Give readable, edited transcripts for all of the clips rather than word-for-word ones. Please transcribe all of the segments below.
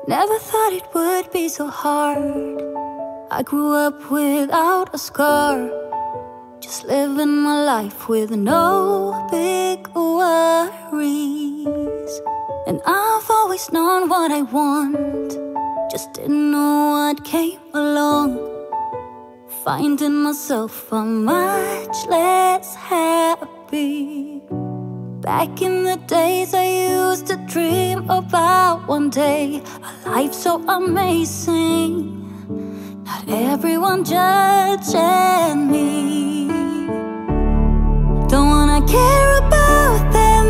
Never thought it would be so hard. I grew up without a scar, just living my life with no big worries. And I've always known what I want, just didn't know what came along. Finding myself much less happy. Back in the days I used to dream about one day a life so amazing, not everyone judging me. Don't wanna care about them,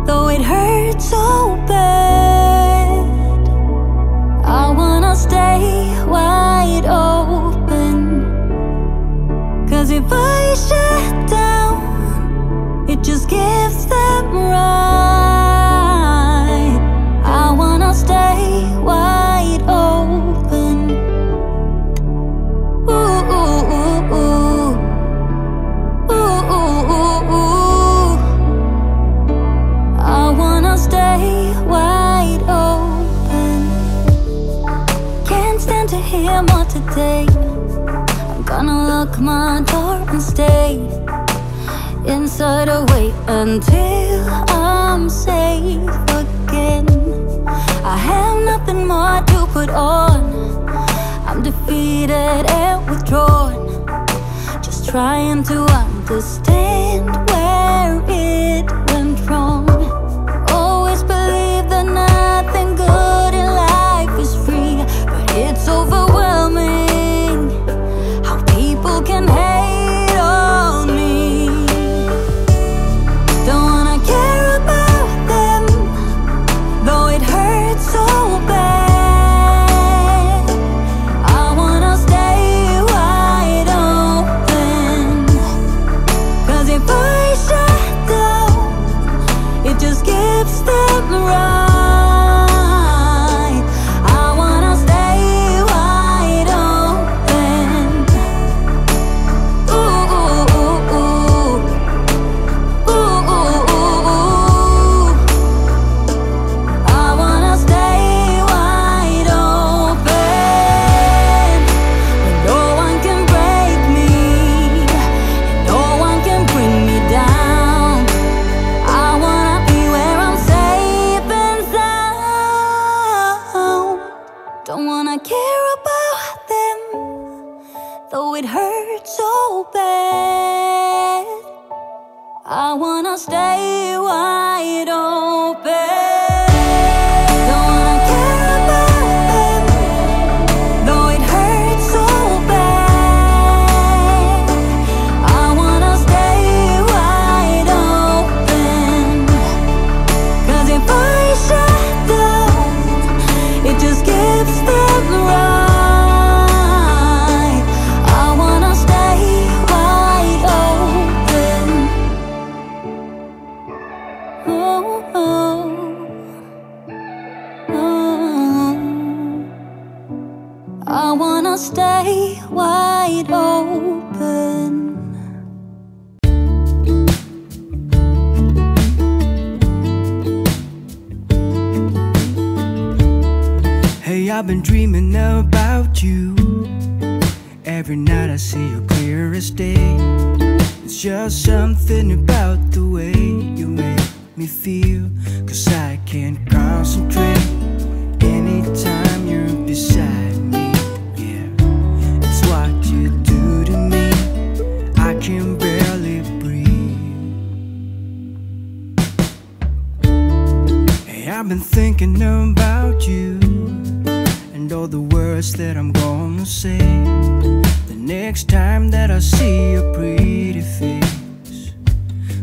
though it hurts so bad. I wanna stay wide open, 'cause if I shut down, it just gives them right. I wanna stay wide open. Ooh, ooh, ooh, ooh. Ooh, ooh, ooh, ooh. I wanna stay wide open. Can't stand to hear more today. I'm gonna lock my door and stay inside or wait until I'm safe again. I have nothing more to put on. I'm defeated and withdrawn, just trying to understand where it went wrong. Always believe that nothing good in life is free, but it's overwhelming how people can hate on me. Don't wanna care about them, though it hurts so bad. I wanna stay wide open, 'cause if I shut down, it just gives them right. I wanna stay wide open. Ooh, ooh, ooh, ooh. Ooh, ooh, ooh, ooh. I wanna stay wide open. But no one can break me, and no one can bring me down. I wanna be where I'm safe and sound. Don't wanna care about them, though it hurts so bad. I wanna stay wide open. Don't wanna care about them, though it hurts so bad. I wanna stay wide open, 'cause if I shut down, it just gives them right. I wanna stay wide open. Oh, oh, oh. I wanna stay wide open. Hey, I've been dreaming about you. Every night I see you clear as day. It's just something about the way you make me feel, 'cause I can't concentrate anytime you're beside me. Yeah, it's what you do to me. I can barely breathe. Hey, I've been thinking about you and all the words that I'm gonna say the next time that I see your pretty face,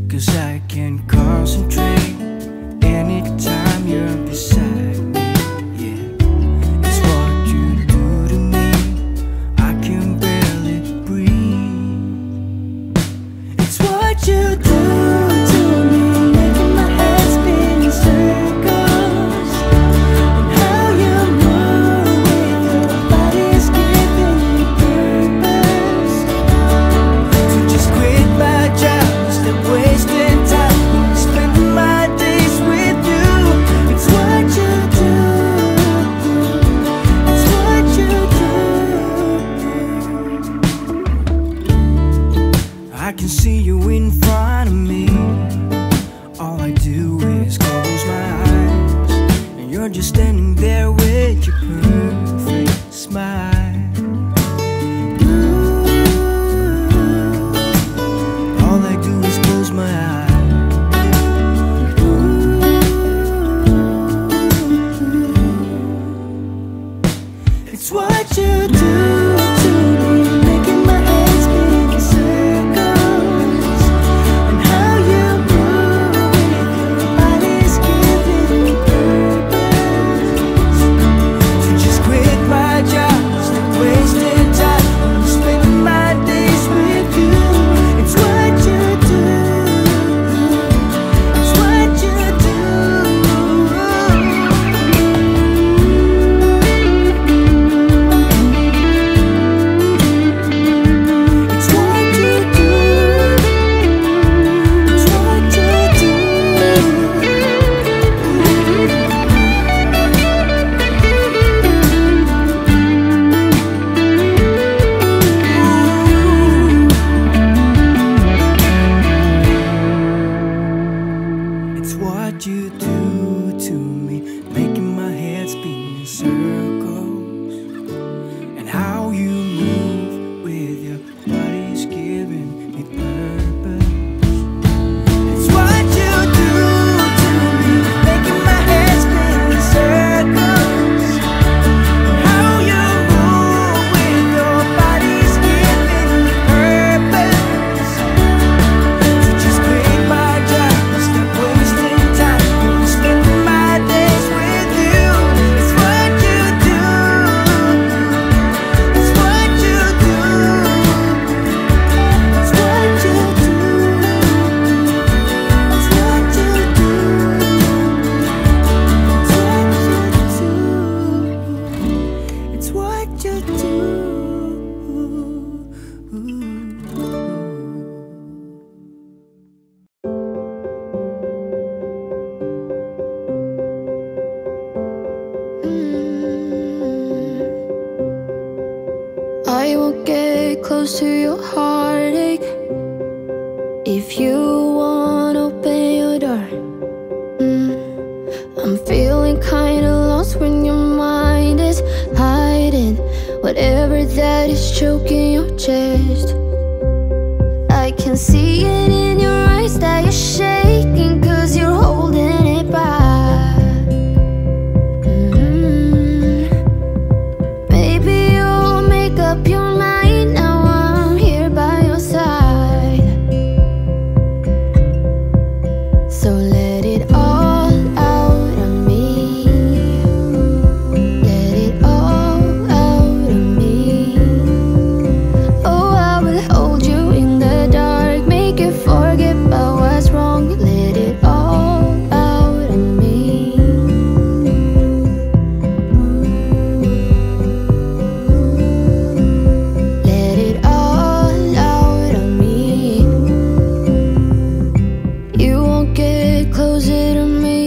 'cause I can't concentrate anytime you're beside me. Yeah, it's what you do to me. I can barely breathe. It's what you do to me, making my head spin in circles. And how you move with your body's giving me purpose. So just quit my job, stop wasting time, spending my days with you. you're just standing there with your perfect smile. Ooh, all I do is close my eyes. Ooh, it's what you do. I won't get close to your heartache if you won't open your door. I'm feeling kinda lost when your mind is hiding whatever that is choking your chest. I can see it in your eyes that you're shaking 'cause you're holding it back. Maybe you'll make up your mind, now I'm here by your side. So let it all out of me. Let it all out of me. Oh, I will hold you in the dark, make you forget about what's wrong. Let it all out of me. Let it all out of me. You won't get closer to me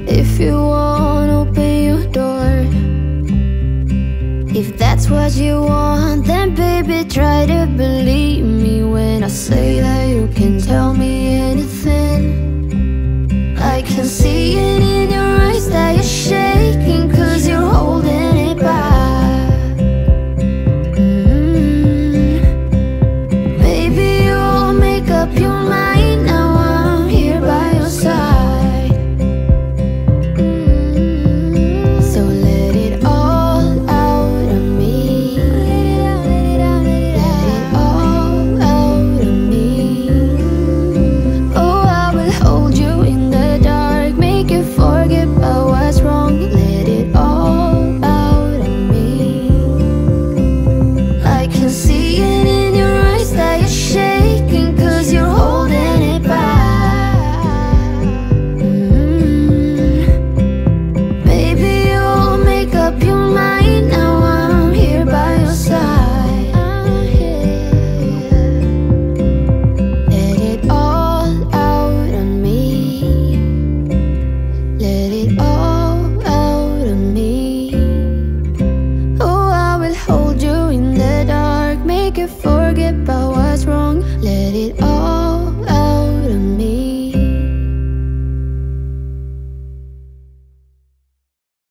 if you won't open your door. If that's what you want, then baby try to believe me when I say that you can tell me anything. I can see it in your eyes that you're shaking 'cause you're holding it back. Maybe you'll make up your mind, now I'm here by your side. So let it all out of me. Let it all out of me. Oh, I will hold you in the dark, make you forget about what's wrong. Let it all out of me. I can see it in your eyes that you're shaking 'cause you're holding it back. Maybe you'll make up your mind, now I'm here by your side. Let it all out of me. Let it all out of me. Oh, I will hold you in the dark, make you forget about